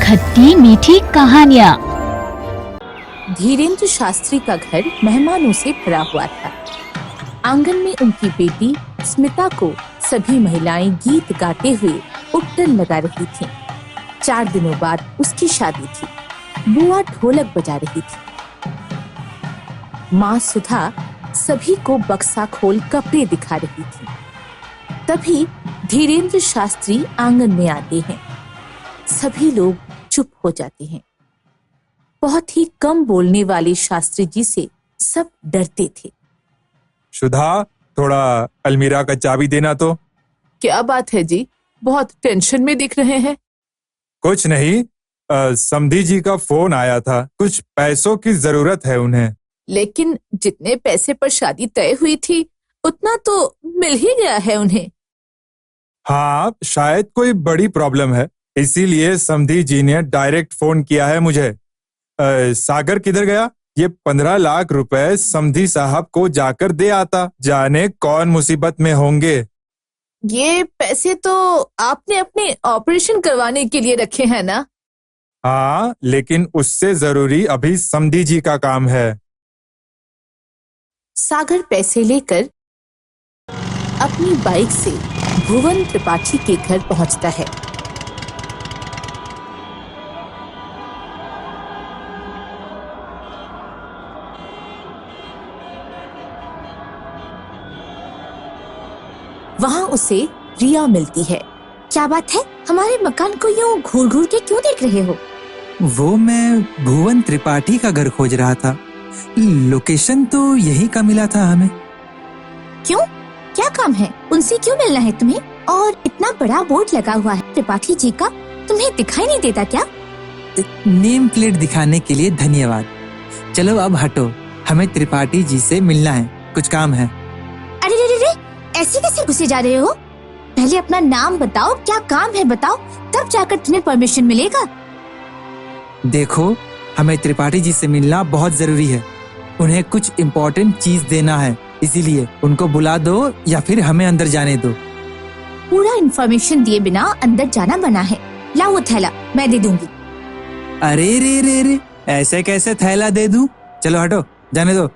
खट्टी मीठी कहानियाँ। धीरेन्द्र शास्त्री का घर मेहमानों से भरा हुआ था। आंगन में उनकी बेटी स्मिता को सभी महिलाएं गीत गाते हुए उपटन लगा रही थीं। 4 दिनों बाद उसकी शादी थी। बुआ ढोलक बजा रही थी। माँ सुधा सभी को बक्सा खोल कपड़े दिखा रही थी। तभी धीरेन्द्र शास्त्री आंगन में आते हैं। सभी लोग चुप हो जाते हैं। बहुत ही कम बोलने वाले शास्त्री जी से सब डरते थे। सुधा, थोड़ा अलमीरा का चाबी देना तो। क्या बात है जी, बहुत टेंशन में दिख रहे हैं। कुछ नहीं, समधी जी का फोन आया था। कुछ पैसों की जरूरत है उन्हें। लेकिन जितने पैसे पर शादी तय हुई थी उतना तो मिल ही गया है उन्हें। हाँ, शायद कोई बड़ी प्रॉब्लम है, इसीलिए समधी जी ने डायरेक्ट फोन किया है मुझे। सागर किधर गया? ये 15 लाख रुपए समधी साहब को जाकर दे आता। जाने कौन मुसीबत में होंगे। ये पैसे तो आपने अपने ऑपरेशन करवाने के लिए रखे हैं ना? हाँ, लेकिन उससे जरूरी अभी समधी जी का काम है। सागर पैसे लेकर अपनी बाइक से भुवन त्रिपाठी के घर पहुंचता है। वहां उसे रिया मिलती है। क्या बात है, हमारे मकान को यूं घूर घूर के क्यों देख रहे हो? वो मैं भुवन त्रिपाठी का घर खोज रहा था। लोकेशन तो यही का मिला था हमें। क्यों, क्या काम है? उनसे क्यों मिलना है तुम्हें? और इतना बड़ा बोर्ड लगा हुआ है त्रिपाठी जी का, तुम्हें दिखाई नहीं देता क्या? नेम प्लेट दिखाने के लिए धन्यवाद। चलो अब हटो, हमें त्रिपाठी जी से मिलना है, कुछ काम है। अरे रे रे रे, ऐसे कैसे घुसे जा रहे हो? पहले अपना नाम बताओ, क्या काम है बताओ, तब जाकर तुम्हें परमिशन मिलेगा। देखो, हमें त्रिपाठी जी से मिलना बहुत जरूरी है। उन्हें कुछ इम्पोर्टेंट चीज देना है, इसीलिए उनको बुला दो या फिर हमें अंदर जाने दो। पूरा इन्फॉर्मेशन दिए बिना अंदर जाना मना है। लाओ वो थैला, मैं दे दूंगी। अरे रे रे रे, ऐसे कैसे थैला दे दूं? चलो हटो, जाने दो,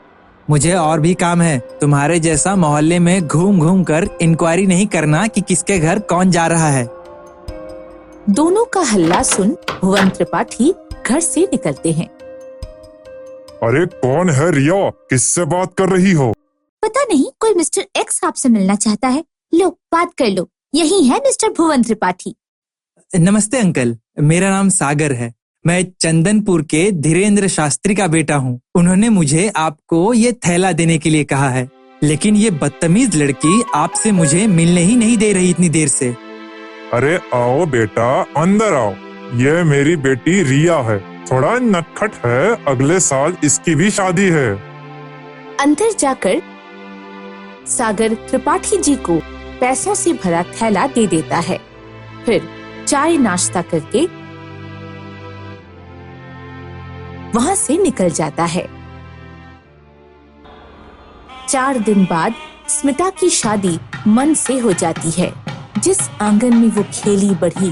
मुझे और भी काम है। तुम्हारे जैसा मोहल्ले में घूम घूम कर इंक्वायरी नहीं करना कि किसके घर कौन जा रहा है। दोनों का हल्ला सुन भुवन त्रिपाठी घर से निकलते हैं। अरे कौन है रिया, किससे बात कर रही हो? पता नहीं, कोई मिस्टर एक्स आपसे मिलना चाहता है। लो बात कर लो, यही है मिस्टर भुवन त्रिपाठी। नमस्ते अंकल, मेरा नाम सागर है। मैं चंदनपुर के धीरेन्द्र शास्त्री का बेटा हूँ। उन्होंने मुझे आपको ये थैला देने के लिए कहा है, लेकिन ये बदतमीज लड़की आपसे मुझे मिलने ही नहीं दे रही इतनी देर से। अरे आओ बेटा, अंदर आओ। ये मेरी बेटी रिया है, थोड़ा नटखट है। अगले साल इसकी भी शादी है। अंदर जाकर सागर त्रिपाठी जी को पैसों से भरा थैला दे देता है। फिर चाय नाश्ता करके वहां से निकल जाता है। 4 दिन बाद स्मिता की शादी मन से हो जाती है। जिस आंगन में वो खेली बढ़ी,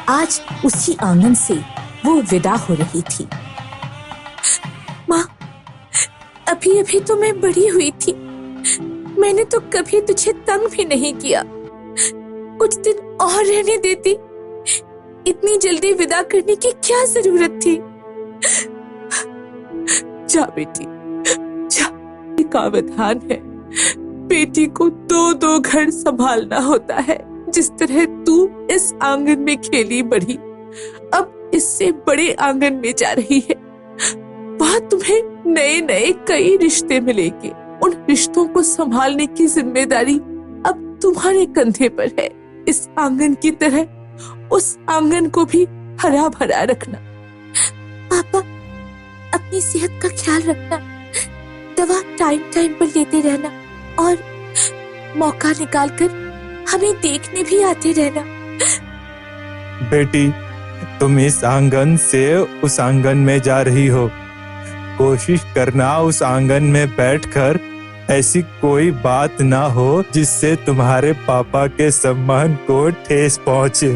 आज उसी आंगन से वो विदा हो रही थी। माँ, अभी अभी तो मैं बड़ी हुई थी, मैंने तो कभी तुझे तंग भी नहीं किया। कुछ दिन और रहने देती, इतनी जल्दी विदा करने की क्या जरूरत थी? जा बेटी जा, का विधान है, बेटी को 2-2 घर संभालना होता है। जिस तरह तू इस आंगन में खेली बढ़ी, अब इससे बड़े आंगन में जा रही है। वहां तुम्हें नए नए कई रिश्ते मिलेंगे। उन रिश्तों को संभालने की जिम्मेदारी अब तुम्हारे कंधे पर है। इस आंगन की तरह उस आंगन को भी हरा भरा रखना। पापा, अपनी सेहत का ख्याल रखना, दवा टाइम टाइम पर लेते रहना और मौका निकालकर हमें देखने भी आते रहना। बेटी, तुम इस आंगन से उस आंगन में जा रही हो। कोशिश करना उस आंगन में बैठकर ऐसी कोई बात ना हो जिससे तुम्हारे पापा के सम्मान को ठेस पहुंचे।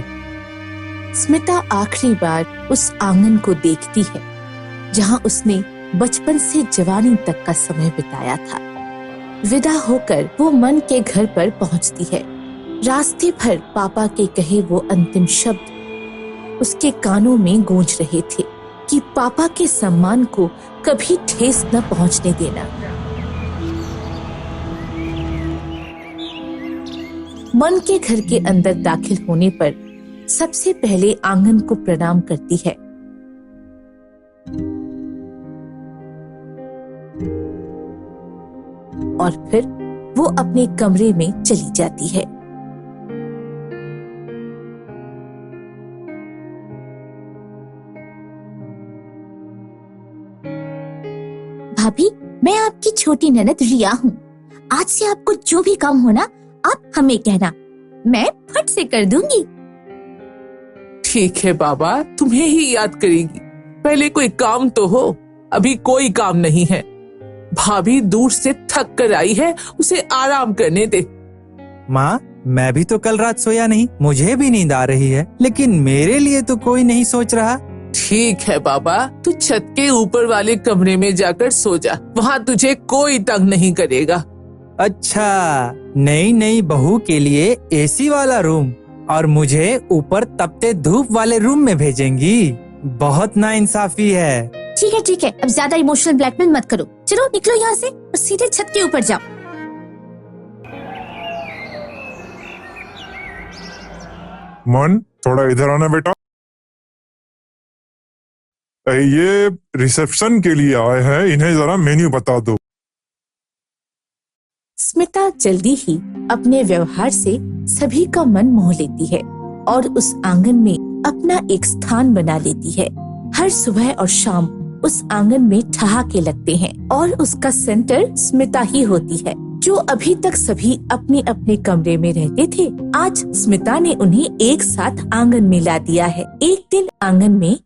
स्मिता आखिरी बार उस आंगन को देखती है जहां उसने बचपन से जवानी तक का समय बिताया था। विदा होकर वो मन के घर पर पहुंचती है। रास्ते भर पापा के कहे वो अंतिम शब्द उसके कानों में गूंज रहे थे कि पापा के सम्मान को कभी ठेस न पहुंचने देना। मन के घर के अंदर दाखिल होने पर सबसे पहले आंगन को प्रणाम करती है। और फिर वो अपने कमरे में चली जाती है। भाभी, मैं आपकी छोटी ननद रिया हूँ। आज से आपको जो भी काम हो ना, आप हमें कहना, मैं फट से कर दूंगी। ठीक है बाबा, तुम्हें ही याद करेगी। पहले कोई काम तो हो। अभी कोई काम नहीं है। भाभी दूर से थक कर आई है, उसे आराम करने दे। माँ, मैं भी तो कल रात सोया नहीं, मुझे भी नींद आ रही है, लेकिन मेरे लिए तो कोई नहीं सोच रहा। ठीक है बाबा, तू छत के ऊपर वाले कमरे में जाकर सो जा। वहाँ तुझे कोई तंग नहीं करेगा। अच्छा, नई बहू के लिए एसी वाला रूम और मुझे ऊपर तपते धूप वाले रूम में भेजेंगी। बहुत नाइंसाफी है। ठीक है, अब ज्यादा इमोशनल ब्लैकमेल मत करो। चलो निकलो यहाँ से और सीधे छत के ऊपर जाओ। मन, थोड़ा इधर आना बेटा। ये रिसेप्शन के लिए आए हैं, इन्हें जरा मेन्यू बता दो। स्मिता जल्दी ही अपने व्यवहार से सभी का मन मोह लेती है और उस आंगन में अपना एक स्थान बना लेती है। हर सुबह और शाम उस आंगन में ठहाके लगते हैं और उसका सेंटर स्मिता ही होती है। जो अभी तक सभी अपने अपने कमरे में रहते थे, आज स्मिता ने उन्हें एक साथ आंगन में ला दिया है। एक दिन आंगन में,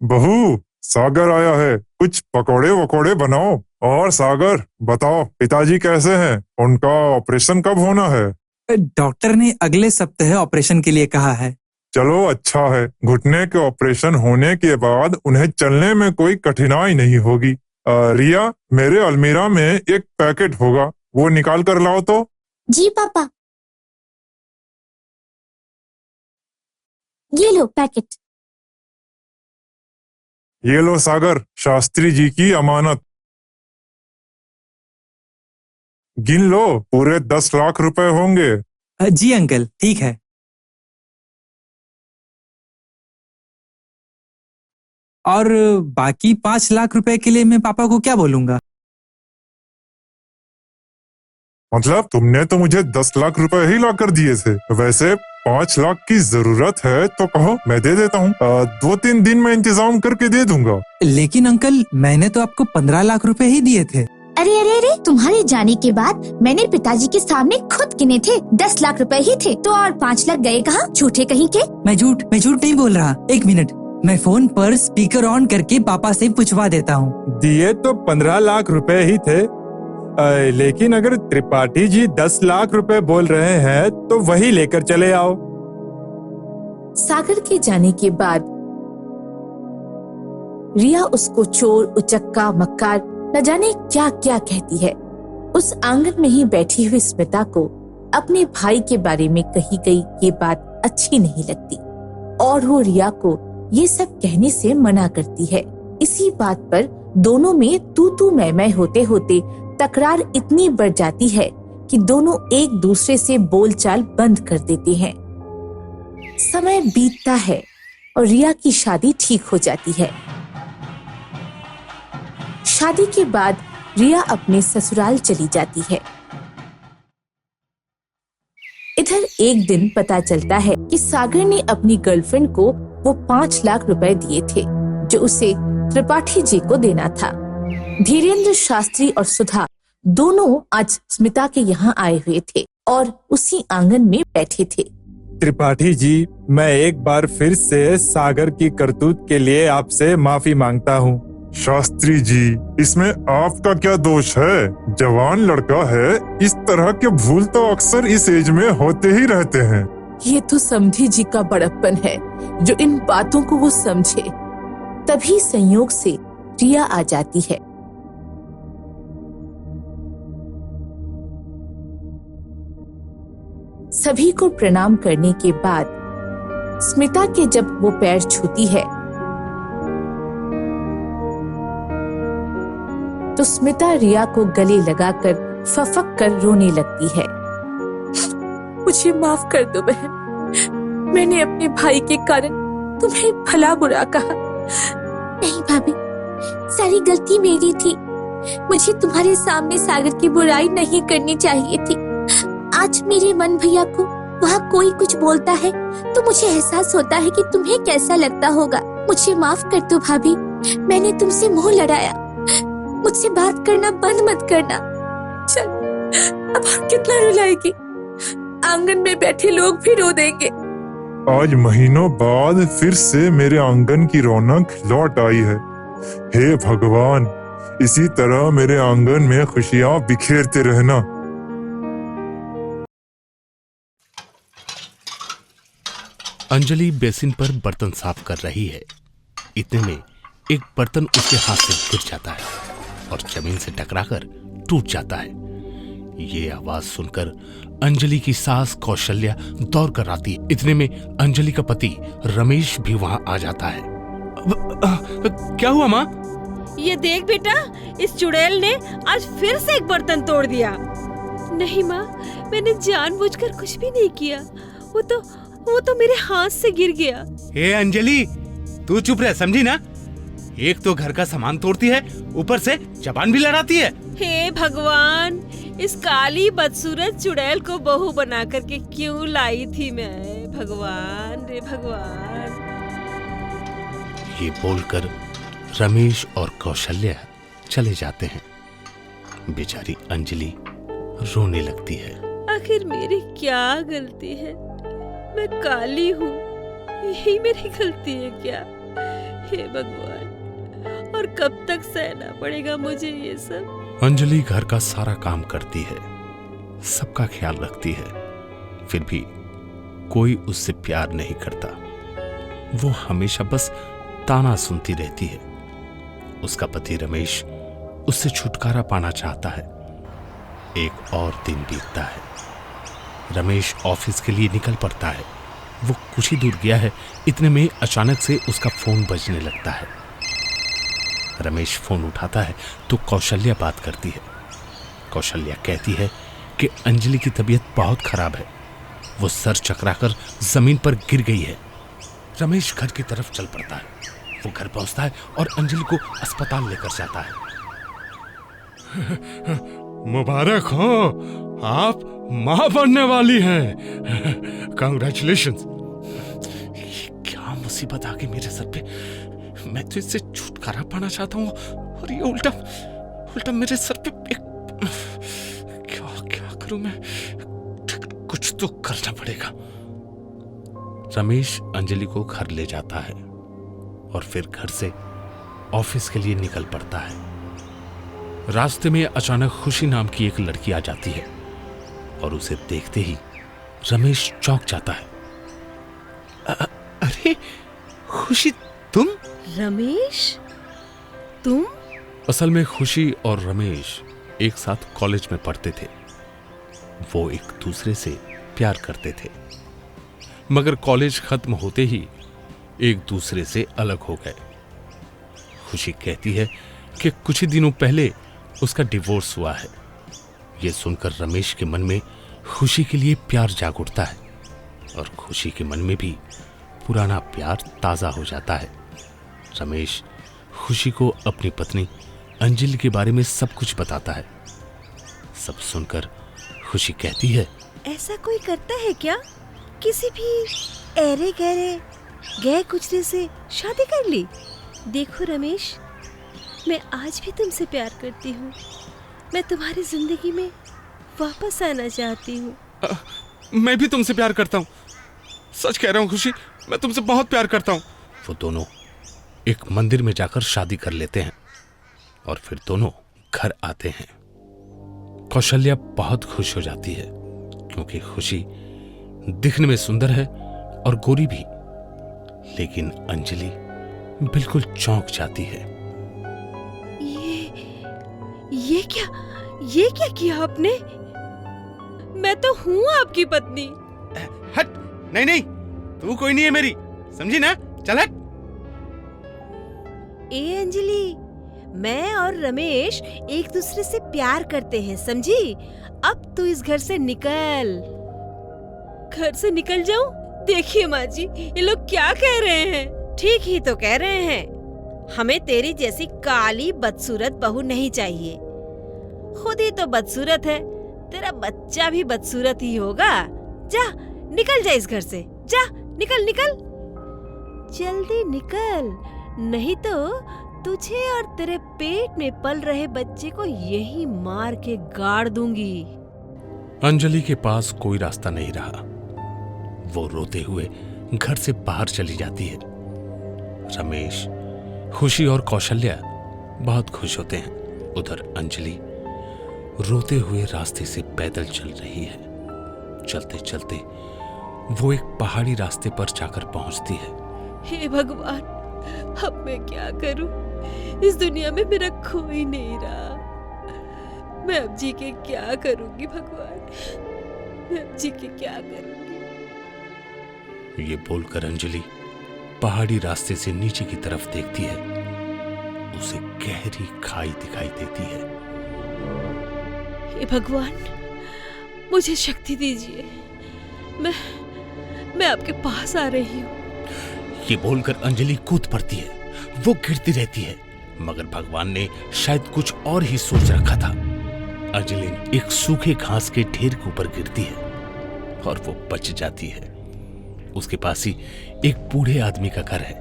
बहू, सागर आया है, कुछ पकोड़े वकोड़े बनाओ। और सागर, बताओ पिताजी कैसे हैं? उनका ऑपरेशन कब होना है? डॉक्टर ने अगले सप्ताह ऑपरेशन के लिए कहा है। चलो अच्छा है, घुटने के ऑपरेशन होने के बाद उन्हें चलने में कोई कठिनाई नहीं होगी। रिया, मेरे अलमीरा में एक पैकेट होगा, वो निकाल कर लाओ तो। जी पापा। ये लो पैकेट। ये लो सागर, शास्त्री जी की अमानत। गिन लो, पूरे 10 लाख रुपए होंगे। जी अंकल, ठीक है। और बाकी 5 लाख रुपए के लिए मैं पापा को क्या बोलूंगा? मतलब तुमने तो मुझे 10 लाख रुपए ही ला कर दिए थे। वैसे 5 लाख की जरूरत है तो कहो, मैं दे देता हूँ। 2-3 दिन में इंतजाम करके दे दूंगा। लेकिन अंकल, मैंने तो आपको 15 लाख रुपए ही दिए थे। अरे, तुम्हारे जाने के बाद मैंने पिताजी के सामने खुद गिने थे, 10 लाख रुपए ही थे, तो और 5 लाख गए कहाँ? झूठे कहीं के। मैं झूठ नहीं बोल रहा। 1 मिनट, मैं फोन पर स्पीकर ऑन करके पापा से पूछवा देता हूँ। दिए तो 15 लाख रुपए ही थे, लेकिन अगर त्रिपाठी जी 10 लाख रुपए बोल रहे हैं तो वही लेकर चले आओ। सागर के जाने के बाद रिया उसको चोर, उचक्का, मक्कार, न जाने क्या क्या कहती है। उस आंगन में ही बैठी हुई स्मिता को अपने भाई के बारे में कही गई ये बात अच्छी नहीं लगती और वो रिया को ये सब कहने से मना करती है। इसी बात पर दोनों में तू मैं होते होते तकरार इतनी बढ़ जाती है कि दोनों एक दूसरे से बोलचाल बंद कर देते हैं। समय बीतता है और रिया की शादी ठीक हो जाती है। शादी के बाद रिया अपने ससुराल चली जाती है। इधर एक दिन पता चलता है कि सागर ने अपनी गर्लफ्रेंड को वो 5 लाख रुपए दिए थे जो उसे त्रिपाठी जी को देना था। धीरेन्द्र शास्त्री और सुधा दोनों आज स्मिता के यहाँ आए हुए थे और उसी आंगन में बैठे थे। त्रिपाठी जी, मैं एक बार फिर से सागर की करतूत के लिए आपसे माफी मांगता हूँ। शास्त्री जी, इसमें आपका क्या दोष है? जवान लड़का है, इस तरह के भूल तो अक्सर इस एज में होते ही रहते हैं। ये तो समधी जी का बड़प्पन है जो इन बातों को वो समझे। तभी संयोग से रिया आ जाती है। सभी को प्रणाम करने के बाद स्मिता के जब वो पैर छूती है तो स्मिता रिया को गले लगाकर फफक कर रोने लगती है। मुझे माफ कर दो बहन, मैंने अपने भाई के कारण तुम्हें भला बुरा कहा। नहीं भाभी, सारी गलती मेरी थी। मुझे तुम्हारे सामने सागर की बुराई नहीं करनी चाहिए थी। आज मेरे मन भैया को वहाँ कोई कुछ बोलता है तो मुझे एहसास होता है कि तुम्हें कैसा लगता होगा। मुझे माफ कर दो भाभी, मैंने तुमसे मुंह लड़ाया। मुझसे बात करना बंद मत करना। चल, अब हम कितना रुलाएगी? आंगन में बैठे लोग भी रो देंगे। आज महीनों बाद फिर से मेरे आंगन की रौनक लौट आई है। हे भगवान, इसी तरह मेरे आंगन में खुशियां बिखेरते रहना। अंजलि बेसिन पर बर्तन साफ कर रही है। इतने में एक बर्तन उसके हाथ से गिर जाता है और जमीन से टकराकर टूट जाता है। ये आवाज सुनकर अंजलि की सास कौशल्या दौड़ कर आती है। इतने में अंजलि का पति रमेश भी वहां आ जाता है। क्या हुआ माँ? ये देख बेटा, इस चुड़ैल ने आज फिर से एक बर्तन तोड़ दिया। नहीं माँ, मैंने जानबूझकर कुछ भी नहीं किया। वो तो मेरे हाथ से गिर गया। हे अंजलि, तू चुप रह, समझी ना? एक तो घर का सामान तोड़ती है, ऊपर से जबान भी लड़ाती है। हे भगवान, इस काली बदसूरत चुड़ैल को बहू बना करके क्यों लाई थी मैं? भगवान रे भगवान। ये बोलकर रमेश और कौशल्या चले जाते हैं। बेचारी अंजलि रोने लगती है। आखिर मेरी क्या गलती है? मैं काली हूँ, यही मेरी गलती है क्या? हे भगवान, और कब तक सहना पड़ेगा मुझे ये सब? अंजलि घर का सारा काम करती है, सबका ख्याल रखती है, फिर भी कोई उससे प्यार नहीं करता। वो हमेशा बस ताना सुनती रहती है। उसका पति रमेश उससे छुटकारा पाना चाहता है। एक और दिन बीतता है। रमेश ऑफिस के लिए निकल पड़ता है। वो कुछ ही दूर गया है, इतने में अचानक से उसका फोन बजने लगता है। रमेश फोन उठाता है तो कौशल्या बात करती है। कौशल्या कहती है कि अंजलि की तबीयत बहुत खराब है, वो सर चकराकर जमीन पर गिर गई है। रमेश घर की तरफ चल पड़ता है। वो घर पहुंचता है और अंजलि को अस्पताल लेकर जाता है। मुबारक हो, आप मां बनने वाली हैं। कांग्रेचुलेशंस। क्या मुसीबत आ गई मेरे सर पे? मैं तो इससे छुटकारा पाना चाहता हूँ और ये उल्टा मेरे सर पे क्या करूं मैं? कुछ तो करना पड़ेगा। रमेश अंजलि को घर ले जाता है और फिर घर से ऑफिस के लिए निकल पड़ता है। रास्ते में अचानक खुशी नाम की एक लड़की आ जाती है और उसे देखते ही रमेश चौंक जाता है। अरे खुशी, तुम? रमेश, तुम? असल में खुशी और रमेश एक साथ कॉलेज में पढ़ते थे। वो एक दूसरे से प्यार करते थे, मगर कॉलेज खत्म होते ही एक दूसरे से अलग हो गए। खुशी कहती है कि कुछ ही दिनों पहले उसका डिवोर्स हुआ है। यह सुनकर रमेश के मन में खुशी के लिए प्यार जाग उठता है और खुशी के मन में भी पुराना प्यार ताजा हो जाता है। रमेश खुशी को अपनी पत्नी अंजलि के बारे में सब कुछ बताता है। सब सुनकर खुशी कहती है, ऐसा कोई करता है क्या? किसी भी ऐरे गहरे गए गुजरे से शादी कर ली? देखो रमेश, मैं आज भी तुमसे प्यार करती हूँ। मैं तुम्हारी जिंदगी में वापस आना चाहती हूँ। मैं भी तुमसे प्यार करता हूँ। सच कह रहा हूँ खुशी, मैं तुमसे बहुत प्यार करता हूँ। वो दोनों एक मंदिर में जाकर शादी कर लेते हैं और फिर दोनों घर आते हैं। कौशल्या बहुत खुश हो जाती है क्योंकि खुशी दिखने में सुंदर है और गोरी भी, लेकिन अंजलि बिल्कुल चौंक जाती है। ये क्या किया आपने? मैं तो हूँ आपकी पत्नी। हट, नहीं नहीं, तू कोई नहीं है मेरी, समझी ना? चल हट। ए अंजलि, मैं और रमेश एक दूसरे से प्यार करते हैं, समझी? अब तू इस घर से निकल। घर से निकल जाऊं? देखिए माँ जी, ये लोग क्या कह रहे हैं? ठीक ही तो कह रहे हैं। हमें तेरी जैसी काली बदसूरत बहू नहीं चाहिए। खुद ही तो बदसूरत है, तेरा बच्चा भी बदसूरत ही होगा। जा, निकल जा इस घर से, जा, निकल निकल, जल्दी निकल, नहीं तो तुझे और तेरे पेट में पल रहे बच्चे को यही मार के गाड़ दूंगी। अंजलि के पास कोई रास्ता नहीं रहा। वो रोते हुए घर से बाहर चली जाती है। रमेश, खुशी और कौशल्या बहुत खुश होते हैं। उधर अंजलि रोते हुए रास्ते से पैदल चल रही है। चलते चलते वो एक पहाड़ी रास्ते पर जाकर पहुंचती है। हे भगवान, अब मैं क्या करूं? इस दुनिया में मेरा कोई नहीं रहा। मैं अब जी के क्या करूंगी भगवान? मैं अब जी के क्या करूंगी? ये बोलकर अंजलि पहाड़ी रास्ते से नीचे की तरफ देखती है। उसे गहरी खाई दिखाई देती है। हे भगवान, मुझे शक्ति दीजिए। मैं आपके पास आ रही हूँ। ये बोलकर अंजलि कूद पड़ती है। वो गिरती रहती है, मगर भगवान ने शायद कुछ और ही सोच रखा था। अंजलि एक सूखे घास के ढेर के ऊपर गिरती है और वो बच जाती है। उसके पास ही एक बूढ़े आदमी का घर है।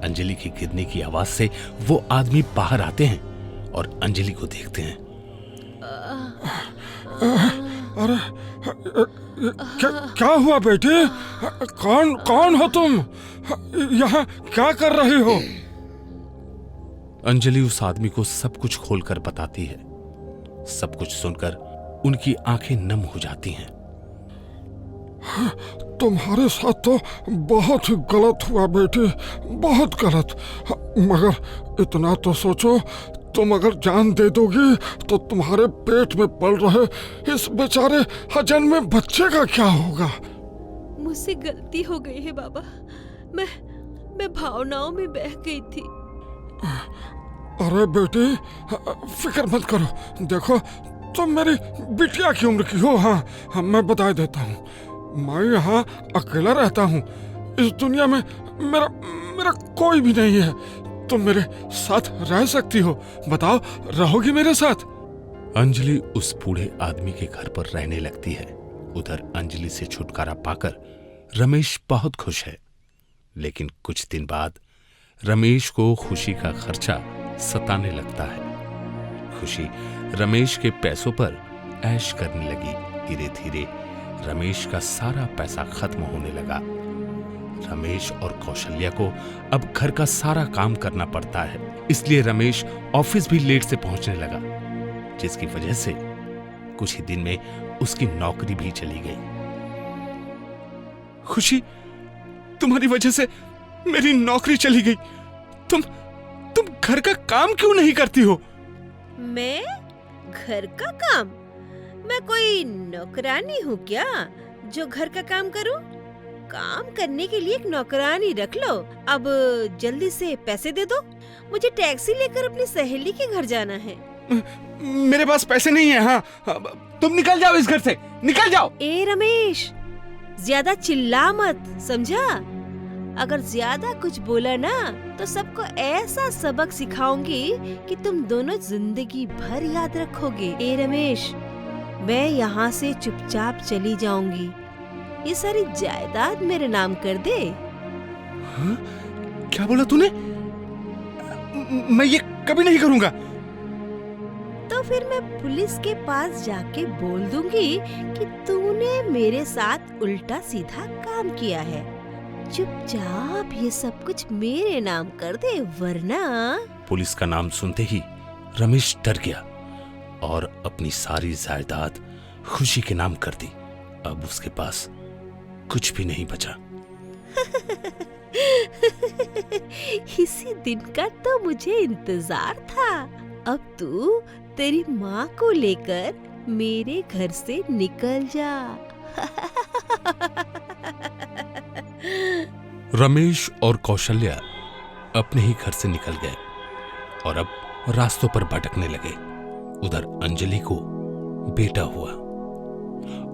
अंजलि के गिरने की आवाज से वो आदमी बाहर आते हैं और अंजलि को देखते हैं। अरे क्या हुआ बेटी? कौन हो तुम? यहाँ क्या कर रही हो? अंजलि उस आदमी को सब कुछ खोलकर बताती है। सब कुछ सुनकर उनकी आंखें नम हो जाती हैं। तुम्हारे साथ तो बहुत गलत हुआ बेटी, बहुत गलत। मगर इतना तो सोचो, तुम अगर जान दे दोगी तो तुम्हारे पेट में पल रहे इस बेचारे अजन्मे बच्चे का क्या होगा? मुझसे गलती हो गई है बाबा। मैं भावनाओं में बह गई थी। अरे बेटी, फिक्र मत करो। देखो, तुम मेरी बिटिया की उम्र की हो। हाँ, मैं बता देता हूँ। मैं यहाँ अकेला रहता हूँ। इस दुनिया में मेरा कोई भी नहीं है। तुम मेरे साथ रह सकती हो। बताओ, रहोगी मेरे साथ? अंजलि उस बूढ़े आदमी के घर पर रहने लगती है। उधर अंजलि से छुटकारा पाकर रमेश बहुत खुश है। लेकिन कुछ दिन बाद रमेश को खुशी का खर्चा सताने लगता है। खुशी रमेश के पैसों पर ऐश करने लगी। धीरे धीरे रमेश का सारा पैसा खत्म होने लगा। रमेश और कौशल्या को अब घर का सारा काम करना पड़ता है। इसलिए रमेश ऑफिस भी लेट से पहुंचने लगा, जिसकी वजह से कुछ ही दिन में उसकी नौकरी भी चली गई। खुशी, तुम्हारी वजह से मेरी नौकरी चली गई। तुम घर का काम क्यों नहीं करती हो? मैं घर का काम? मैं कोई नौकरानी हूँ क्या जो घर का काम करूँ? काम करने के लिए एक नौकरानी रख लो। अब जल्दी से पैसे दे दो, मुझे टैक्सी लेकर अपनी सहेली के घर जाना है। मेरे पास पैसे नहीं है। हाँ, तुम निकल जाओ इस घर से, निकल जाओ। ए रमेश, ज्यादा चिल्ला मत, समझा? अगर ज्यादा कुछ बोला ना तो सबको ऐसा सबक सिखाऊंगी कि तुम दोनों जिंदगी भर याद रखोगे। ए रमेश, मैं यहाँ से चुपचाप चली जाऊंगी। ये सारी जायदाद मेरे नाम कर दे। हाँ? क्या बोला तूने? मैं ये कभी नहीं करूंगा। तो फिर मैं पुलिस के पास जाके बोल दूंगी कि तूने मेरे साथ उल्टा सीधा काम किया है। चुपचाप ये सब कुछ मेरे नाम कर दे, वरना। पुलिस का नाम सुनते ही रमेश डर गया और अपनी सारी जायदाद खुशी के नाम कर दी। अब उसके पास कुछ भी नहीं बचा। इसी दिन का तो मुझे इंतजार था। अब तू तेरी माँ को लेकर मेरे घर से निकल जा। रमेश और कौशल्या अपने ही घर से निकल गए और अब रास्तों पर भटकने लगे। उधर अंजलि को बेटा हुआ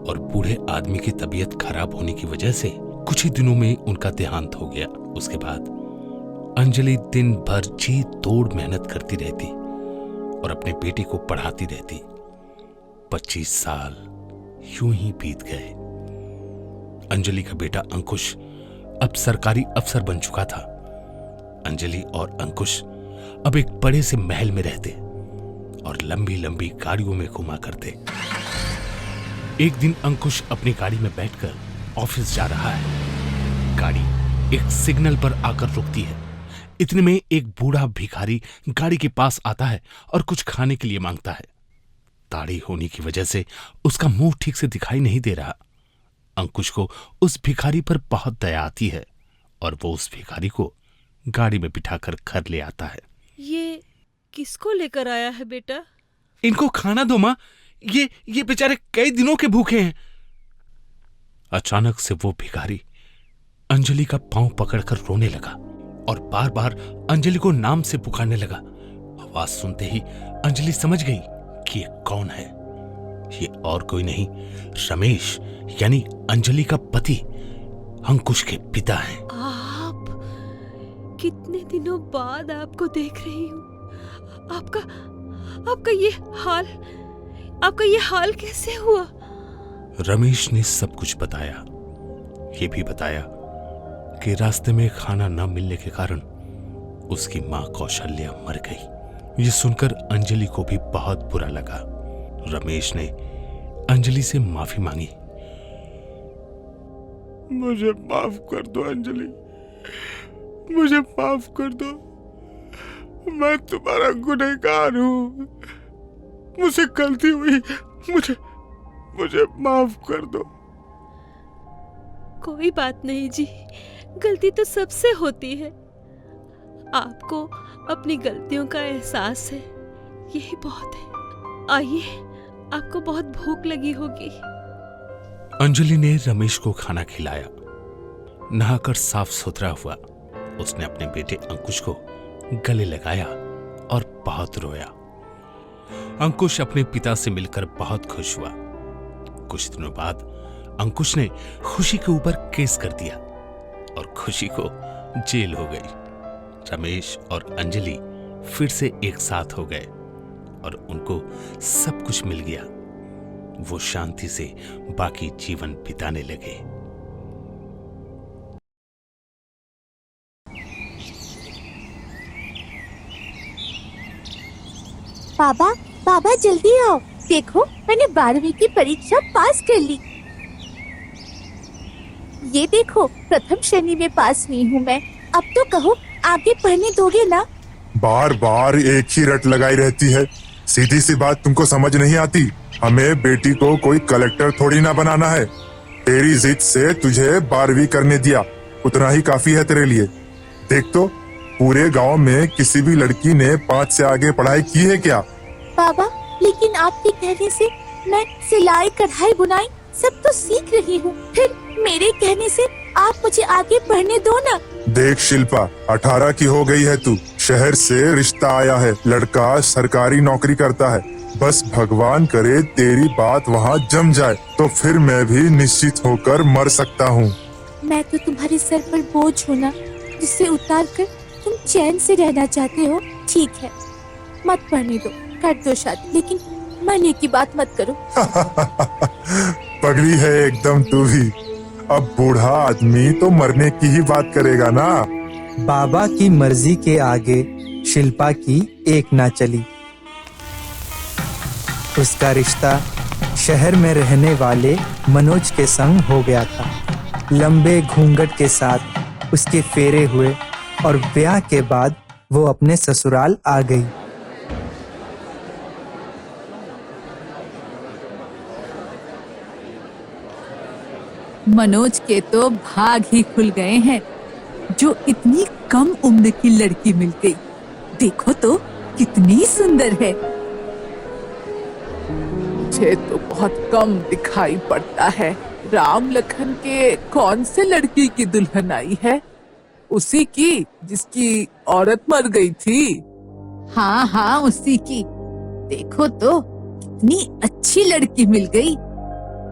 और बूढ़े आदमी की तबीयत खराब होने की वजह से कुछ ही दिनों में उनका देहांत हो गया। उसके बाद अंजलि दिन भर जी तोड़ मेहनत करती रहती और अपने बेटे को पढ़ाती रहती। 25 साल यूं ही बीत गए। अंजलि का बेटा अंकुश अब सरकारी अफसर बन चुका था। अंजलि और अंकुश अब एक बड़े से महल में रहते और लंबी लंबी गाड़ियों में घुमा करते। एक दिन अंकुश अपनी गाड़ी में बैठकर ऑफिस जा रहा है। गाड़ी एक सिग्नल पर आकर रुकती है। इतने में एक बूढ़ा भिखारी गाड़ी के पास आता है और कुछ खाने के लिए मांगता है। दाढ़ी होने की वजह से उसका मुंह ठीक से दिखाई नहीं दे रहा। अंकुश को उस भिखारी पर बहुत दया आती है और वो उस भिखारी को गाड़ी में बिठाकर घर ले आता है। ये किसको लेकर आया है बेटा? इनको खाना दो मां, ये बेचारे कई दिनों के भूखे हैं। अचानक से वो भिखारी अंजलि का पांव पकड़कर रोने लगा और बार बार अंजलि को नाम से पुकारने लगा। आवाज सुनते ही अंजलि समझ गई कि ये कौन है। ये और कोई नहीं, रमेश यानी अंजलि का पति अंकुश के पिता हैं। आप, कितने दिनों बाद आपको देख रही हूँ। आपका ये हाल कैसे हुआ? रमेश ने सब कुछ बताया। ये भी बताया कि रास्ते में खाना न मिलने के कारण उसकी मां कौशल्या मर गई। ये सुनकर अंजलि को भी बहुत बुरा लगा। रमेश ने अंजलि से माफी मांगी। मुझे माफ कर दो अंजलि, मुझे माफ कर दो। मैं तुम्हारा गुनहगार हूँ, मुझसे गलती हुई, मुझे माफ कर दो। कोई बात नहीं जी, गलती तो सबसे होती है। आपको अपनी गलतियों का एहसास है, यही बहुत है। आइए, आपको बहुत भूख लगी होगी। अंजलि ने रमेश को खाना खिलाया। नहाकर साफ सुथरा हुआ। उसने अपने बेटे अंकुश को गले लगाया और बहुत रोया। अंकुश अपने पिता से मिलकर बहुत खुश हुआ। कुछ दिनों बाद अंकुश ने खुशी के ऊपर केस कर दिया और खुशी को जेल हो गई। रमेश और अंजलि फिर से एक साथ हो गए और उनको सब कुछ मिल गया। वो शांति से बाकी जीवन बिताने लगे। पापा जल्दी आओ, देखो मैंने 12वीं की परीक्षा पास कर ली। ये देखो, प्रथम श्रेणी में पास हुई हूँ मैं। अब तो कहो, आगे पढ़ने दोगे ना? बार बार एक ही रट लगाई रहती है। सीधी सी बात तुमको समझ नहीं आती। हमें बेटी को कोई कलेक्टर थोड़ी ना बनाना है। तेरी जिद से तुझे 12वीं करने दिया, उतना ही काफी है तेरे लिए। देख तो, पूरे गांव में किसी भी लड़की ने 5 से आगे पढ़ाई की है क्या? पापा, लेकिन आपके कहने से मैं सिलाई, कढ़ाई, बुनाई सब तो सीख रही हूँ। फिर मेरे कहने से आप मुझे आगे पढ़ने दो ना। देख शिल्पा, 18 की हो गई है तू। शहर से रिश्ता आया है, लड़का सरकारी नौकरी करता है। बस भगवान करे तेरी बात वहाँ जम जाए, तो फिर मैं भी निश्चित होकर मर सकता हूँ। मैं तो तुम्हारे सर पर बोझ हूँ ना, जिसे उतार कर तुम चैन से रहना चाहते हो। ठीक है, मत पढ़ने दो, कर दो शादी, लेकिन मरने की बात मत करो। पगली है एकदम तू भी। अब बूढ़ा आदमी तो मरने की ही बात करेगा ना। बाबा की मर्जी के आगे शिल्पा की एक ना चली। उसका रिश्ता शहर में रहने वाले मनोज के संग हो गया था। लंबे घूंघट के साथ उसके फेरे हुए और ब्याह के बाद वो अपने ससुराल आ गई। मनोज के तो भाग ही खुल गए हैं जो इतनी कम उम्र की लड़की मिल गई। देखो तो कितनी सुंदर है। मुझे तो बहुत कम दिखाई पड़ता है। राम लखन के कौन से लड़की की दुल्हन आई है? उसी की जिसकी औरत मर गई थी। हाँ हाँ, उसी की। देखो तो कितनी अच्छी लड़की मिल गई।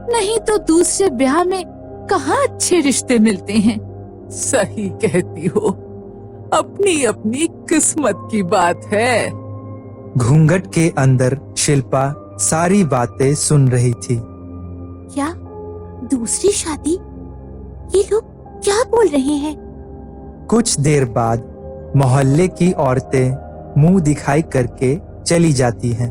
नहीं तो दूसरे ब्याह में कहाँ अच्छे रिश्ते मिलते हैं। सही कहती हो, अपनी अपनी किस्मत की बात है। घूंघट के अंदर शिल्पा सारी बातें सुन रही थी। क्या दूसरी शादी? ये लोग क्या बोल रहे हैं? कुछ देर बाद मोहल्ले की औरतें मुंह दिखाई करके चली जाती हैं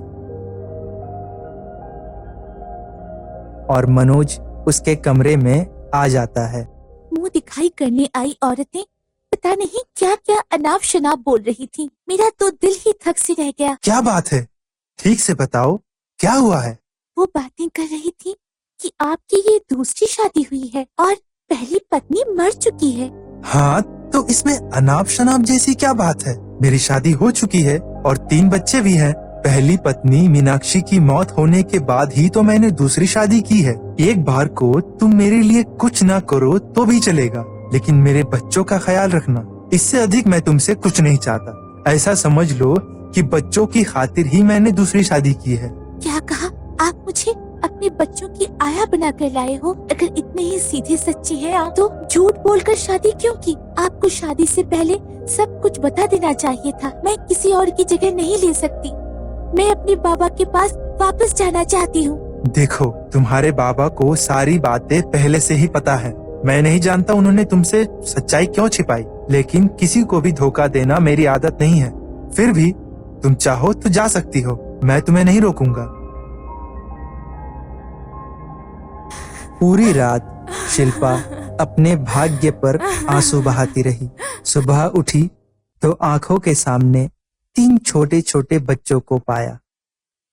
और मनोज उसके कमरे में आ जाता है। मुंह दिखाई करने आई औरतें पता नहीं क्या क्या अनाप शनाप बोल रही थी। मेरा तो दिल ही थक से रह गया। क्या बात है, ठीक से बताओ, क्या हुआ है? वो बातें कर रही थी कि आपकी ये दूसरी शादी हुई है और पहली पत्नी मर चुकी है। हाँ, तो इसमें अनाप शनाप जैसी क्या बात है? मेरी शादी हो चुकी है और 3 बच्चे भी हैं। पहली पत्नी मीनाक्षी की मौत होने के बाद ही तो मैंने दूसरी शादी की है। एक बार को तुम मेरे लिए कुछ ना करो तो भी चलेगा, लेकिन मेरे बच्चों का ख्याल रखना। इससे अधिक मैं तुमसे कुछ नहीं चाहता। ऐसा समझ लो कि बच्चों की खातिर ही मैंने दूसरी शादी की है। क्या कहा? आप मुझे अपने बच्चों की आया बना कर लाए हो? अगर इतने ही सीधे सच्चे हैं आप तो झूठ बोलकर शादी क्यों की? आपको शादी से पहले सब कुछ बता देना चाहिए था। मैं किसी और की जगह नहीं ले सकती। मैं अपने बाबा के पास वापस जाना चाहती हूँ। देखो, तुम्हारे बाबा को सारी बातें पहले से ही पता है। मैं नहीं जानता उन्होंने तुमसे सच्चाई क्यों छिपाई, लेकिन किसी को भी धोखा देना मेरी आदत नहीं है। फिर भी तुम चाहो तो जा सकती हो, मैं तुम्हें नहीं रोकूंगा। पूरी रात शिल्पा अपने भाग्य पर आंसू बहाती रही। सुबह उठी तो आंखों के सामने 3 छोटे छोटे बच्चों को पाया।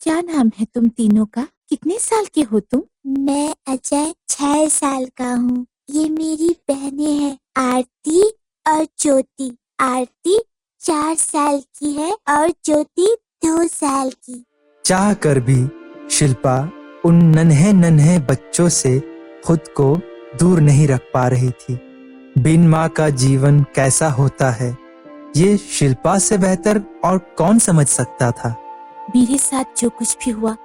क्या नाम है तुम तीनों का? कितने साल के हो तुम? मैं अजय 6 साल का हूँ। ये मेरी बहनें हैं आरती और ज्योति। आरती 4 साल की है और ज्योति 2 साल की। चाह कर भी शिल्पा उन नन्हे नन्हे बच्चों से खुद को दूर नहीं रख पा रही थी। बिन माँ का जीवन कैसा होता है, ये शिल्पा से बेहतर और कौन समझ सकता था। मेरे साथ जो कुछ भी हुआ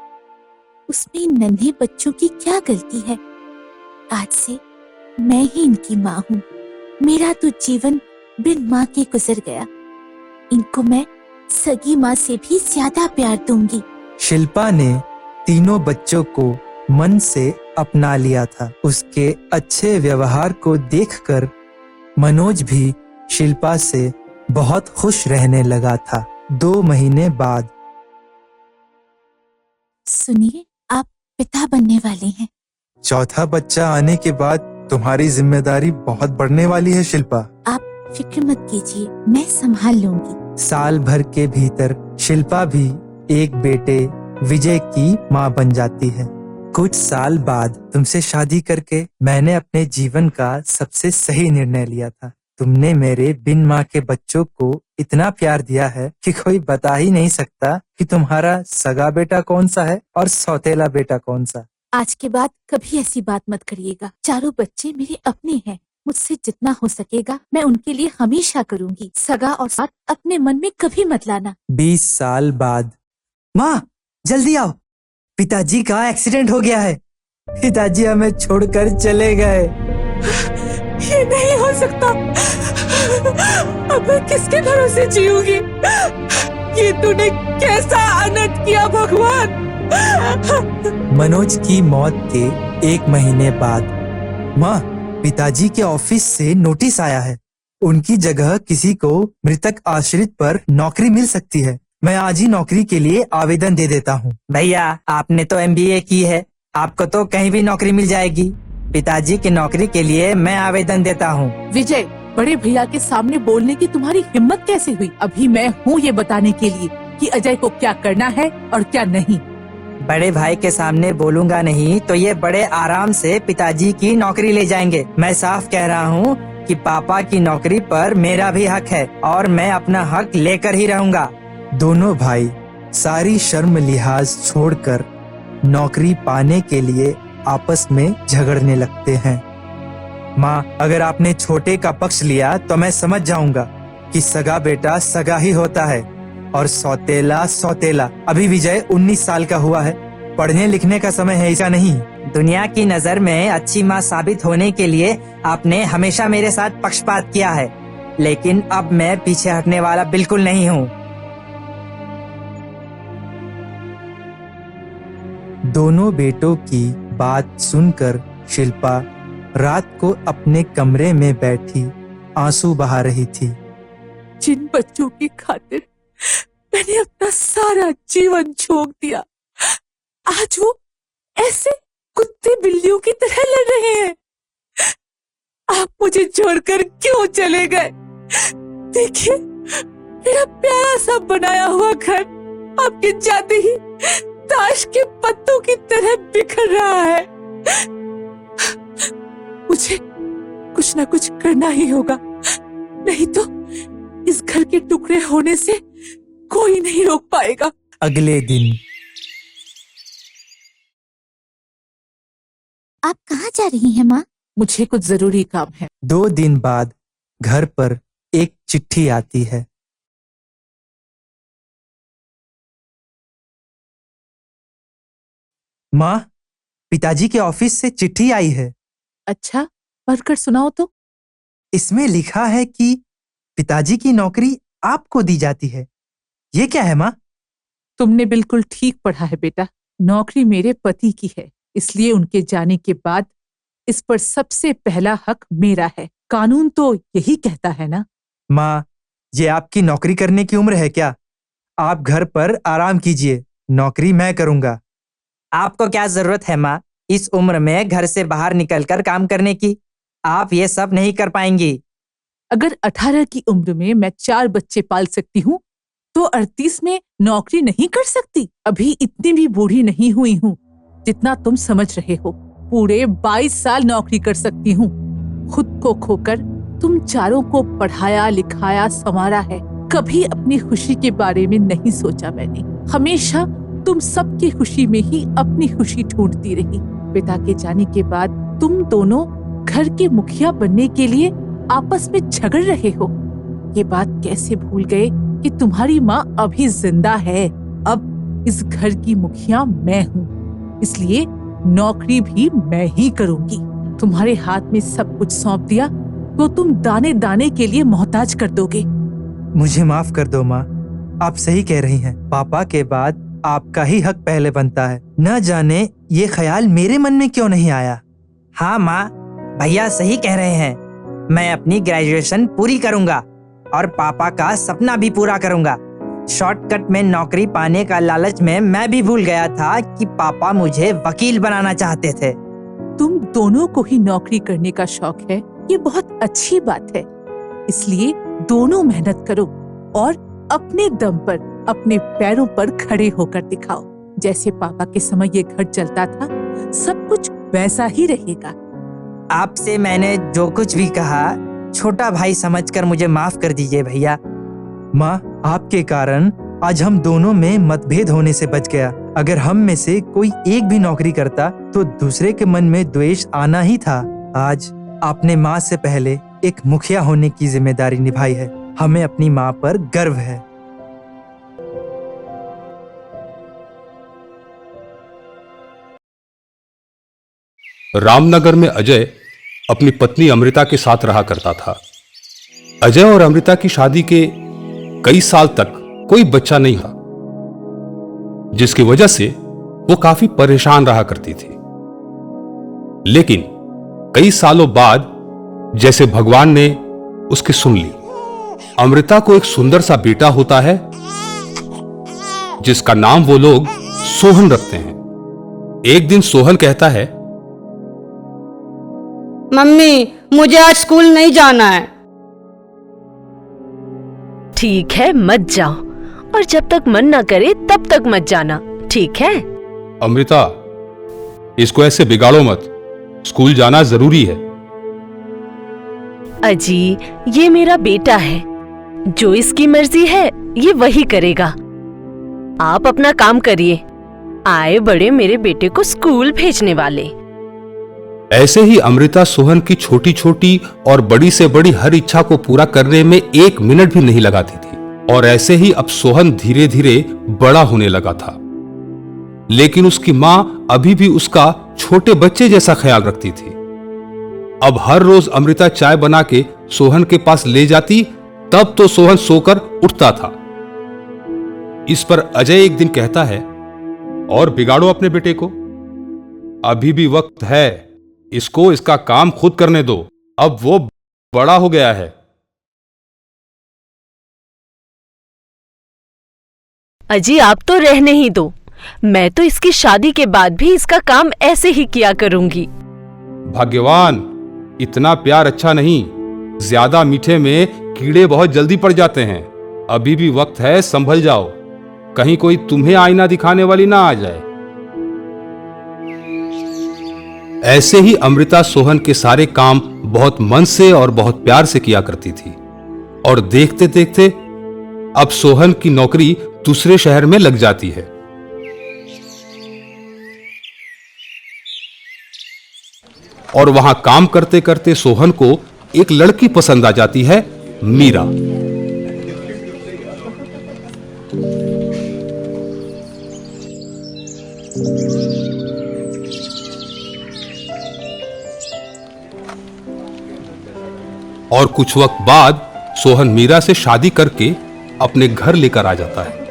उसमें नन्हे बच्चों की क्या गलती है? आज से मैं ही इनकी माँ हूँ। मेरा तो जीवन बिन माँ के गुजर गया। इनको मैं सगी माँ से भी ज्यादा प्यार दूंगी। शिल्पा ने तीनों बच्चों को मन से अपना लिया था। उसके अच्छे व्यवहार को देखकर मनोज भी शिल्पा से बहुत खुश रहने लगा था। 2 महीने बाद सुनिए, आप पिता बनने वाले हैं। चौथा बच्चा आने के बाद तुम्हारी जिम्मेदारी बहुत बढ़ने वाली है शिल्पा। आप फिक्र मत कीजिए, मैं संभाल लूंगी। साल भर के भीतर शिल्पा भी एक बेटे विजय की माँ बन जाती है। कुछ साल बाद तुमसे शादी करके मैंने अपने जीवन का सबसे सही निर्णय लिया था। तुमने मेरे बिन माँ के बच्चों को इतना प्यार दिया है कि कोई बता ही नहीं सकता कि तुम्हारा सगा बेटा कौन सा है और सौतेला बेटा कौन सा। आज के बाद कभी ऐसी बात मत करिएगा। चारों बच्चे मेरे अपने हैं। मुझसे जितना हो सकेगा मैं उनके लिए हमेशा करूंगी। सगा और साथ अपने मन में कभी मत लाना। 20 साल बाद। माँ, जल्दी आओ, पिताजी का एक्सीडेंट हो गया है। पिताजी हमें छोड़कर चले गए। ये नहीं हो सकता। अब मैं किसके भरोसे जीऊंगी? ये तूने कैसा अनर्थ किया भगवान? मनोज की मौत के 1 महीने बाद माँ, पिताजी के ऑफिस से नोटिस आया है। उनकी जगह किसी को मृतक आश्रित पर नौकरी मिल सकती है। मैं आज ही नौकरी के लिए आवेदन दे देता हूँ। भैया, आपने तो MBA की है, आपको तो कहीं भी नौकरी मिल जाएगी। पिताजी की नौकरी के लिए मैं आवेदन देता हूँ। विजय, बड़े भैया के सामने बोलने की तुम्हारी हिम्मत कैसे हुई? अभी मैं हूँ ये बताने के लिए कि अजय को क्या करना है और क्या नहीं। बड़े भाई के सामने बोलूंगा नहीं तो ये बड़े आराम से पिताजी की नौकरी ले जाएंगे। मैं साफ कह रहा हूँ कि पापा की नौकरी पर मेरा भी हक है और मैं अपना हक लेकर ही रहूंगा। दोनों भाई सारी शर्म लिहाज छोड़कर नौकरी पाने के लिए आपस में झगड़ने लगते हैं। माँ, अगर आपने छोटे का पक्ष लिया तो मैं समझ जाऊंगा कि सगा बेटा सगा ही होता है और सौतेला सौतेला। अभी विजय 19 साल का हुआ है, पढ़ने लिखने का समय है इसका नहीं। दुनिया की नजर में अच्छी माँ साबित होने के लिए आपने हमेशा मेरे साथ पक्षपात किया है, लेकिन अब मैं पीछे हटने वाला बिल्कुल नहीं हूँ। दोनों बेटों की बात सुनकर शिल्पा रात को अपने कमरे में बैठी आंसू बहा रही थी। जिन बच्चों की खातिर मैंने अपना सारा जीवन झोंक दिया, आज वो ऐसे कुत्ते बिल्लियों की तरह लड़ रहे हैं। आप मुझे छोड़कर क्यों चले गए? देखिए, मेरा प्यारा सा बनाया हुआ घर आपके जाते ही ताश के पत्तों की तरह बिखर रहा है। मुझे कुछ ना कुछ करना ही होगा, नहीं तो इस घर के टुकड़े होने से कोई नहीं रोक पाएगा। अगले दिन आप कहाँ जा रही हैं माँ? मुझे कुछ जरूरी काम है। 2 दिन बाद घर पर एक चिट्ठी आती है। माँ, पिताजी के ऑफिस से चिट्ठी आई है। अच्छा, पढ़कर सुनाओ तो। इसमें लिखा है कि पिताजी की नौकरी आपको दी जाती है। ये क्या है माँ? तुमने बिल्कुल ठीक पढ़ा है बेटा। नौकरी मेरे पति की है, इसलिए उनके जाने के बाद इस पर सबसे पहला हक मेरा है। कानून तो यही कहता है ना। माँ, ये आपकी नौकरी करने की उम्र है क्या? आप घर पर आराम कीजिए, नौकरी मैं करूंगा। आपको क्या जरूरत है माँ इस उम्र में घर से बाहर निकलकर काम करने की? आप ये सब नहीं कर पाएंगी। अगर 18 की उम्र में मैं 4 बच्चे पाल सकती हूँ, तो 38 में नौकरी नहीं कर सकती? अभी इतनी भी बूढ़ी नहीं हुई हूँ जितना तुम समझ रहे हो। पूरे 22 साल नौकरी कर सकती हूँ। खुद को खोकर तुम चारों को पढ़ाया लिखाया संवारा है। कभी अपनी खुशी के बारे में नहीं सोचा मैंने। हमेशा तुम सबकी खुशी में ही अपनी खुशी ढूंढती रही। पिता के जाने के बाद तुम दोनों घर के मुखिया बनने के लिए आपस में झगड़ रहे हो। ये बात कैसे भूल गए कि तुम्हारी माँ अभी जिंदा है। अब इस घर की मुखिया मैं हूँ, इसलिए नौकरी भी मैं ही करूँगी। तुम्हारे हाथ में सब कुछ सौंप दिया तो तुम दाने दाने के लिए मोहताज कर दोगे। मुझे माफ कर दो माँ, आप सही कह रही हैं। पापा के बाद आपका ही हक पहले बनता है। न जाने ये ख्याल मेरे मन में क्यों नहीं आया। हाँ माँ, भैया सही कह रहे हैं। मैं अपनी ग्रेजुएशन पूरी करूंगा और पापा का सपना भी पूरा करूंगा। शॉर्टकट में नौकरी पाने का लालच में मैं भी भूल गया था कि पापा मुझे वकील बनाना चाहते थे। तुम दोनों को ही नौकरी करने का शौक है, ये बहुत अच्छी बात है। इसलिए दोनों मेहनत करो और अपने दम पर अपने पैरों पर खड़े होकर दिखाओ। जैसे पापा के समय ये घर चलता था, सब कुछ वैसा ही रहेगा। आपसे मैंने जो कुछ भी कहा, छोटा भाई समझकर मुझे माफ कर दीजिए भैया। माँ, आपके कारण आज हम दोनों में मतभेद होने से बच गया। अगर हम में से कोई एक भी नौकरी करता तो दूसरे के मन में द्वेष आना ही था। आज आपने माँ से पहले एक मुखिया होने की जिम्मेदारी निभाई है। हमें अपनी माँ पर गर्व है। रामनगर में अजय अपनी पत्नी अमृता के साथ रहा करता था। अजय और अमृता की शादी के कई साल तक कोई बच्चा नहीं था, जिसकी वजह से वो काफी परेशान रहा करती थी। लेकिन कई सालों बाद जैसे भगवान ने उसकी सुन ली। अमृता को एक सुंदर सा बेटा होता है, जिसका नाम वो लोग सोहन रखते हैं। एक दिन सोहन कहता है, मम्मी मुझे आज स्कूल नहीं जाना है। ठीक है, मत जाओ, और जब तक मन ना करे तब तक मत जाना, ठीक है? अमृता, इसको ऐसे बिगाड़ो मत, स्कूल जाना जरूरी है। अजी, ये मेरा बेटा है, जो इसकी मर्जी है ये वही करेगा। आप अपना काम करिए, आए बड़े मेरे बेटे को स्कूल भेजने वाले। ऐसे ही अमृता सोहन की छोटी छोटी और बड़ी से बड़ी हर इच्छा को पूरा करने में 1 मिनट भी नहीं लगाती थी। और ऐसे ही अब सोहन धीरे धीरे बड़ा होने लगा था, लेकिन उसकी मां अभी भी उसका छोटे बच्चे जैसा ख्याल रखती थी। अब हर रोज अमृता चाय बना के सोहन के पास ले जाती, तब तो सोहन सोकर उठता था। इस पर अजय एक दिन कहता है, और बिगाड़ो अपने बेटे को, अभी भी वक्त है, इसको इसका काम खुद करने दो, अब वो बड़ा हो गया है। अजी, आप तो रहने ही दो, मैं तो इसकी शादी के बाद भी इसका काम ऐसे ही किया करूंगी। भाग्यवान, इतना प्यार अच्छा नहीं, ज्यादा मीठे में कीड़े बहुत जल्दी पड़ जाते हैं। अभी भी वक्त है, संभल जाओ, कहीं कोई तुम्हें आईना दिखाने वाली ना आ जाए। ऐसे ही अमृता सोहन के सारे काम बहुत मन से और बहुत प्यार से किया करती थी। और देखते देखते अब सोहन की नौकरी दूसरे शहर में लग जाती है। और वहां काम करते करते सोहन को एक लड़की पसंद आ जाती है, मीरा। और कुछ वक्त बाद सोहन मीरा से शादी करके अपने घर लेकर आ जाता है।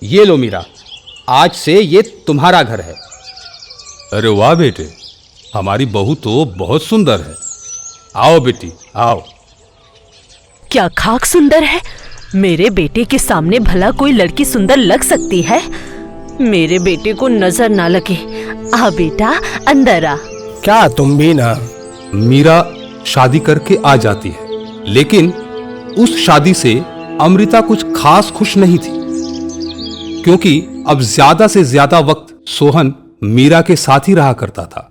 ये लो मीरा, आज से ये तुम्हारा घर है। अरे वाह बेटे, हमारी बहू तो बहुत सुंदर है। आओ बेटी, आओ। क्या खाक सुंदर है? मेरे बेटे के सामने भला कोई लड़की सुंदर लग सकती है? मेरे बेटे को नजर ना लगे। आ बेटा, अंदर आ। क्या तुम भी ना? मीरा शादी करके आ जाती है, लेकिन उस शादी से अमृता कुछ खास खुश नहीं थी, क्योंकि अब ज्यादा से ज्यादा वक्त सोहन मीरा के साथ ही रहा करता था।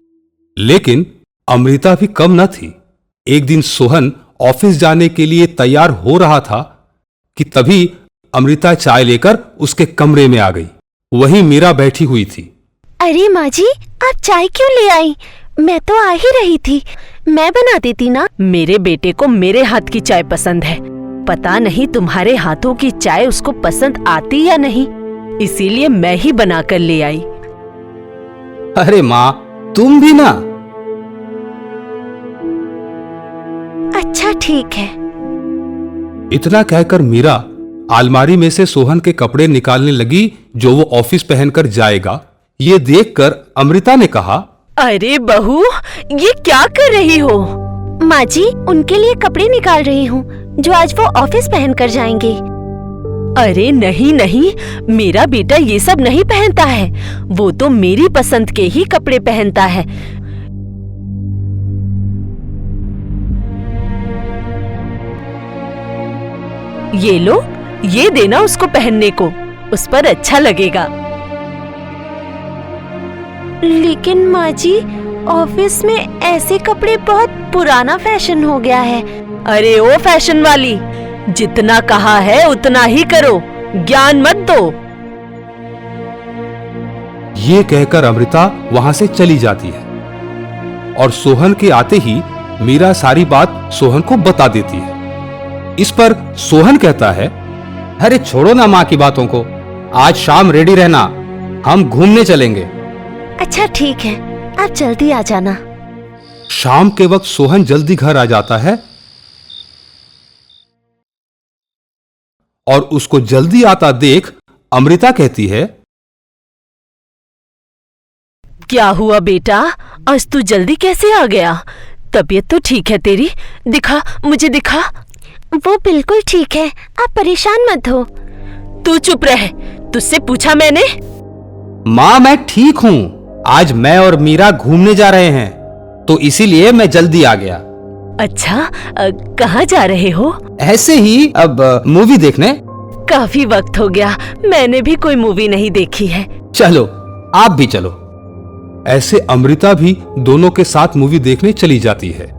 लेकिन अमृता भी कम न थी। एक दिन सोहन ऑफिस जाने के लिए तैयार हो रहा था कि तभी अमृता चाय लेकर उसके कमरे में आ गई। वहीं मीरा बैठी हुई थी। अरे माँ जी, आप चाय क्यों ले आई? मैं तो आ ही रही थी, मैं बना देती ना। मेरे बेटे को मेरे हाथ की चाय पसंद है। पता नहीं तुम्हारे हाथों की चाय उसको पसंद आती या नहीं, इसीलिए मैं ही बनाकर ले आई। अरे माँ, तुम भी ना? अच्छा ठीक है। इतना कहकर मीरा अलमारी में से सोहन के कपड़े निकालने लगी जो वो ऑफिस पहनकर जाएगा। ये देखकर अमृता ने कहा, अरे बहू, ये क्या कर रही हो? माँ जी, उनके लिए कपड़े निकाल रही हूँ जो आज वो ऑफिस पहनकर जाएंगे। अरे नहीं नहीं, मेरा बेटा ये सब नहीं पहनता है, वो तो मेरी पसंद के ही कपड़े पहनता है। ये लो, ये देना उसको पहनने को, उस पर अच्छा लगेगा। लेकिन माँ जी, ऑफिस में ऐसे कपड़े बहुत पुराना फैशन हो गया है। अरे ओ फैशन वाली, जितना कहा है उतना ही करो, ज्ञान मत दो। ये कहकर अमृता वहां से चली जाती है और सोहन के आते ही मीरा सारी बात सोहन को बता देती है। इस पर सोहन कहता है, अरे छोड़ो ना माँ की बातों को, आज शाम रेडी रहना, हम घूमने चलेंगे। अच्छा ठीक है, आप जल्दी आ जाना। शाम के वक्त सोहन जल्दी घर आ जाता है और उसको जल्दी आता देख अमृता कहती है, क्या हुआ बेटा, आज तू जल्दी कैसे आ गया? तबीयत तो ठीक है तेरी? दिखा, मुझे दिखा। वो बिल्कुल ठीक है, आप परेशान मत हो। तू चुप रह, तुझसे पूछा मैंने। माँ मैं ठीक हूँ, आज मैं और मीरा घूमने जा रहे हैं, तो इसीलिए मैं जल्दी आ गया। अच्छा, कहाँ जा रहे हो? ऐसे ही अब मूवी देखने। काफी वक्त हो गया, मैंने भी कोई मूवी नहीं देखी है। चलो, आप भी चलो। ऐसे अमृता भी दोनों के साथ मूवी देखने चली जाती है।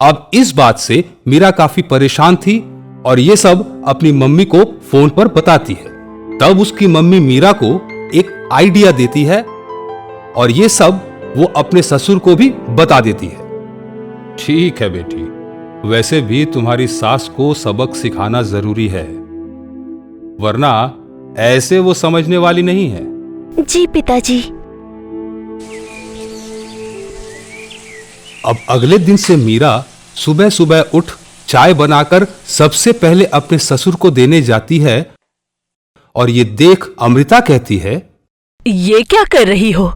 अब इस बात से मीरा काफी परेशान थी और ये सब अपनी मम्मी को फोन पर बताती है। तब उसकी मम्मी मीरा को एक आइडिया देती है और ये सब वो अपने ससुर को भी बता देती है। ठीक है बेटी, वैसे भी तुम्हारी सास को सबक सिखाना जरूरी है, वरना ऐसे वो समझने वाली नहीं है। जी पिताजी। अब अगले दिन से मीरा सुबह सुबह उठ चाय बनाकर सबसे पहले अपने ससुर को देने जाती है और ये देख अमृता कहती है, ये क्या कर रही हो?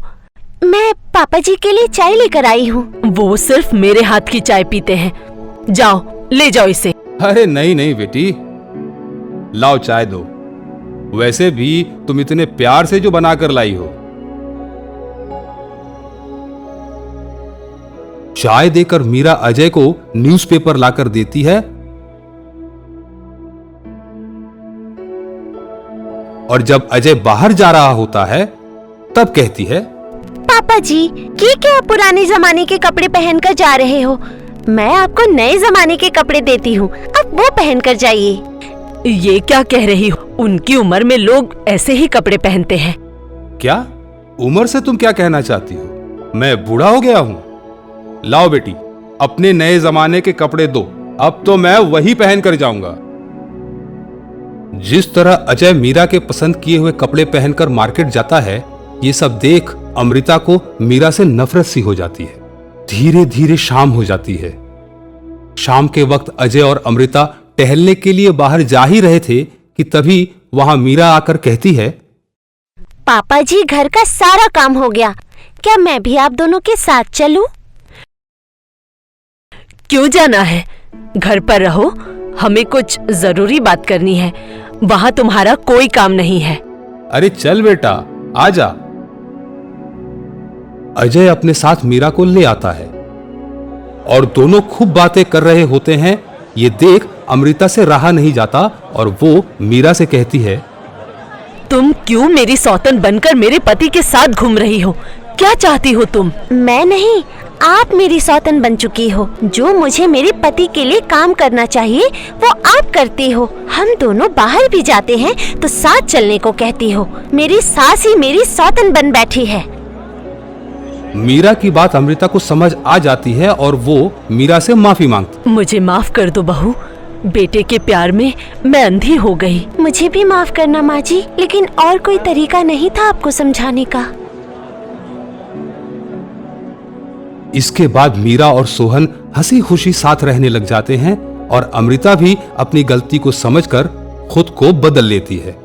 मैं पापा जी के लिए चाय लेकर आई हूँ। वो सिर्फ मेरे हाथ की चाय पीते हैं। जाओ, ले जाओ इसे। अरे नहीं नहीं बेटी, लाओ चाय दो। वैसे भी तुम इतने प्यार से जो बनाकर लाई हो। चाय देकर मीरा अजय को न्यूज़पेपर लाकर देती है और जब अजय बाहर जा रहा होता है तब कहती है, पापा जी, ये क्या पुराने जमाने के कपड़े पहनकर जा रहे हो? मैं आपको नए जमाने के कपड़े देती हूँ, अब वो पहनकर जाइए। ये क्या कह रही हो? उनकी उम्र में लोग ऐसे ही कपड़े पहनते हैं। क्या उम्र से तुम क्या कहना चाहती हो? मैं बूढ़ा हो गया हूं? लाओ बेटी, अपने नए जमाने के कपड़े दो, अब तो मैं वही पहन कर जाऊंगा। जिस तरह अजय मीरा के पसंद किए हुए कपड़े पहनकर मार्केट जाता है, ये सब देख अमृता को मीरा से नफरत सी हो जाती है। धीरे धीरे शाम हो जाती है। शाम के वक्त अजय और अमृता टहलने के लिए बाहर जा ही रहे थे कि तभी वहां मीरा आकर कहती है, पापा जी, घर का सारा काम हो गया, क्या मैं भी आप दोनों के साथ चलूं? क्यों जाना है? घर पर रहो, हमें कुछ जरूरी बात करनी है। वहां तुम्हारा कोई काम नहीं है। अरे चल बेटा, आजा। अजय अपने साथ मीरा को ले आता है और दोनों खूब बातें कर रहे होते हैं। ये देख अमृता से रहा नहीं जाता और वो मीरा से कहती है, तुम क्यों मेरी सौतन बनकर मेरे पति के साथ घूम रही हो? क्या चाहती हो तुम? मैं नहीं, आप मेरी सौतन बन चुकी हो। जो मुझे मेरे पति के लिए काम करना चाहिए वो आप करती हो। हम दोनों बाहर भी जाते हैं तो साथ चलने को कहती हो। मेरी सास ही मेरी सौतन बन बैठी है। मीरा की बात अमृता को समझ आ जाती है और वो मीरा से माफी मांगती। मुझे माफ कर दो बहू, बेटे के प्यार में मैं अंधी हो गई। मुझे भी माफ करना माँ जी, लेकिन और कोई तरीका नहीं था आपको समझाने का। इसके बाद मीरा और सोहन हंसी खुशी साथ रहने लग जाते हैं और अमृता भी अपनी गलती को समझकर खुद को बदल लेती है।